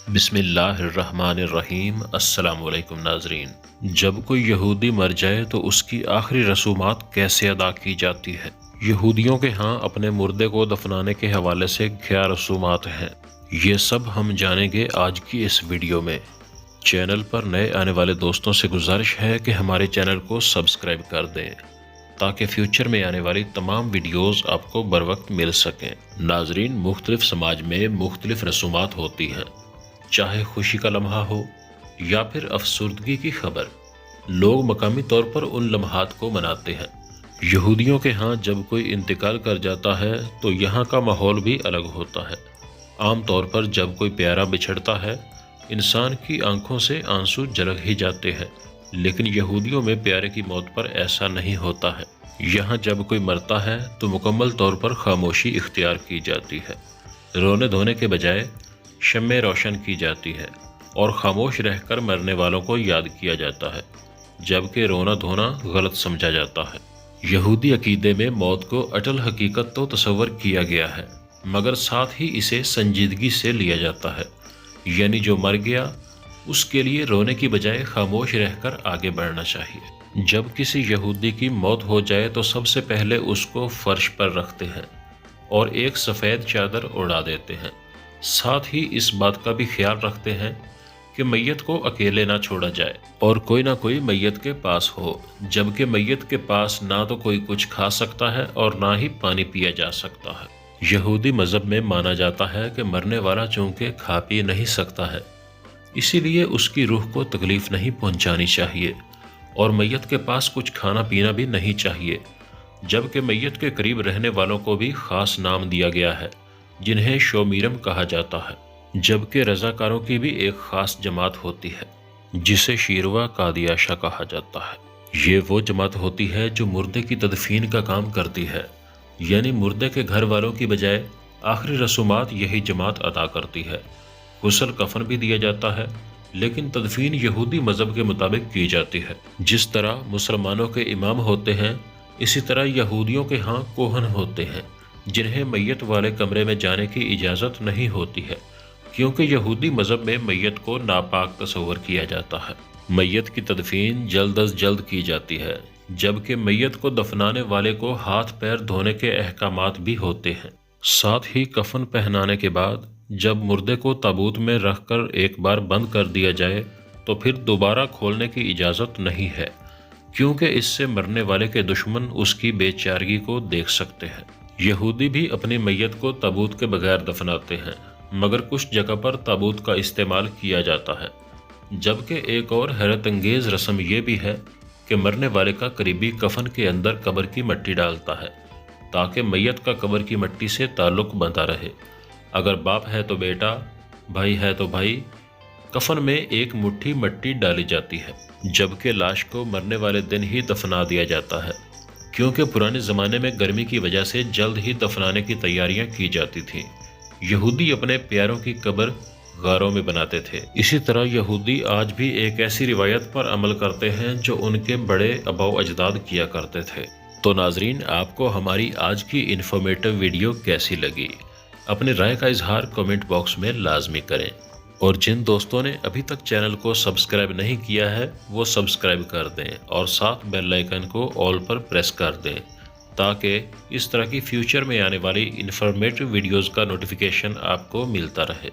बिस्मिल्लाहिर्रहमानिर्रहीम। अस्सलाम वालेकुम नाजरीन। जब कोई यहूदी मर जाए तो उसकी आखिरी रसूमात कैसे अदा की जाती है। यहूदियों के यहाँ अपने मुर्दे को दफनाने के हवाले से क्या रसूमात हैं, ये सब हम जानेंगे आज की इस वीडियो में। चैनल पर नए आने वाले दोस्तों से गुजारिश है कि हमारे चैनल को सब्सक्राइब कर दें ताकि फ्यूचर में आने वाली तमाम वीडियोस आपको बर वक्त मिल सकें। नाजरीन, मुख्तलिफ समाज में मुख्तलिफ रसूमात होती हैं, चाहे खुशी का लम्हा हो या फिर अफसुर्दगी की खबर। लोग मकामी तौर पर उन लम्हात को मनाते हैं। यहूदियों के यहाँ जब कोई इंतकाल कर जाता है तो यहाँ का माहौल भी अलग होता है। आम तौर पर जब कोई प्यारा बिछड़ता है, इंसान की आंखों से आंसू झलक ही जाते हैं, लेकिन यहूदियों में प्यारे की मौत पर ऐसा नहीं होता है। यहाँ जब कोई मरता है तो मुकम्मल तौर पर खामोशी इख्तियार की जाती है। रोने धोने के बजाय शम्में रोशन की जाती है और खामोश रहकर मरने वालों को याद किया जाता है, जबकि रोना धोना गलत समझा जाता है। यहूदी अकीदे में मौत को अटल हकीकत तो तस्वर किया गया है, मगर साथ ही इसे संजीदगी से लिया जाता है। यानी जो मर गया उसके लिए रोने की बजाय खामोश रहकर आगे बढ़ना चाहिए। जब किसी यहूदी की मौत हो जाए तो सबसे पहले उसको फर्श पर रखते हैं और एक सफ़ेद चादर उड़ा देते हैं। साथ ही इस बात का भी ख्याल रखते हैं कि मैयत को अकेले ना छोड़ा जाए और कोई ना कोई मैयत के पास हो, जबकि मैयत के पास ना तो कोई कुछ खा सकता है और ना ही पानी पिया जा सकता है। यहूदी मज़हब में माना जाता है कि मरने वाला चूँकि खा पी नहीं सकता है, इसीलिए उसकी रूह को तकलीफ़ नहीं पहुँचानी चाहिए और मैयत के पास कुछ खाना पीना भी नहीं चाहिए। जबकि मैयत के करीब रहने वालों को भी ख़ास नाम दिया गया है, जिन्हें शोमीरम कहा जाता है। जबकि रज़ाकारों की भी एक ख़ास जमात होती है जिसे शीरवा कादियाशा कहा जाता है। ये वो जमात होती है जो मुर्दे की तदफीन का काम करती है, यानी मुर्दे के घर वालों की बजाय आखिरी रसूमात यही जमात अदा करती है। गुस्ल कफन भी दिया जाता है, लेकिन तदफीन यहूदी मज़हब के मुताबिक की जाती है। जिस तरह मुसलमानों के इमाम होते हैं, इसी तरह यहूदियों के यहाँ कोहन होते हैं, जिन्हें मैयत वाले कमरे में जाने की इजाज़त नहीं होती है, क्योंकि यहूदी मज़हब में मैयत को नापाक तस्वर किया जाता है। मैयत की तदफीन जल्द अज जल्द की जाती है, जबकि मैयत को दफनाने वाले को हाथ पैर धोने के अहकामात भी होते हैं। साथ ही कफन पहनाने के बाद जब मुर्दे को ताबूत में रखकर एक बार बंद कर दिया जाए तो फिर दोबारा खोलने की इजाज़त नहीं है, क्योंकि इससे मरने वाले के दुश्मन उसकी बेचारगी को देख सकते हैं। यहूदी भी अपनी मैयत को ताबूत के बगैर दफनाते हैं, मगर कुछ जगह पर ताबूत का इस्तेमाल किया जाता है। जबकि एक और हैरत अंगेज़ रस्म ये भी है कि मरने वाले का करीबी कफन के अंदर कब्र की मिट्टी डालता है, ताकि मैयत का कब्र की मिट्टी से ताल्लुक़ बंधा रहे। अगर बाप है तो बेटा, भाई है तो भाई। कफन में एक मुट्ठी मिट्टी डाली जाती है, जबकि लाश को मरने वाले दिन ही दफना दिया जाता है, क्योंकि पुराने ज़माने में गर्मी की वजह से जल्द ही दफनाने की तैयारियां की जाती थीं। यहूदी अपने प्यारों की कब्र गारों में बनाते थे। इसी तरह यहूदी आज भी एक ऐसी रिवायत पर अमल करते हैं जो उनके बड़े आबाओ अजदाद किया करते थे। तो नाजरीन, आपको हमारी आज की इन्फॉर्मेटिव वीडियो कैसी लगी? अपनी राय का इजहार कमेंट बॉक्स में लाजमी करें, और जिन दोस्तों ने अभी तक चैनल को सब्सक्राइब नहीं किया है वो सब्सक्राइब कर दें और साथ बेल आइकन को ऑल पर प्रेस कर दें, ताकि इस तरह की फ्यूचर में आने वाली इन्फॉर्मेटिव वीडियोस का नोटिफिकेशन आपको मिलता रहे।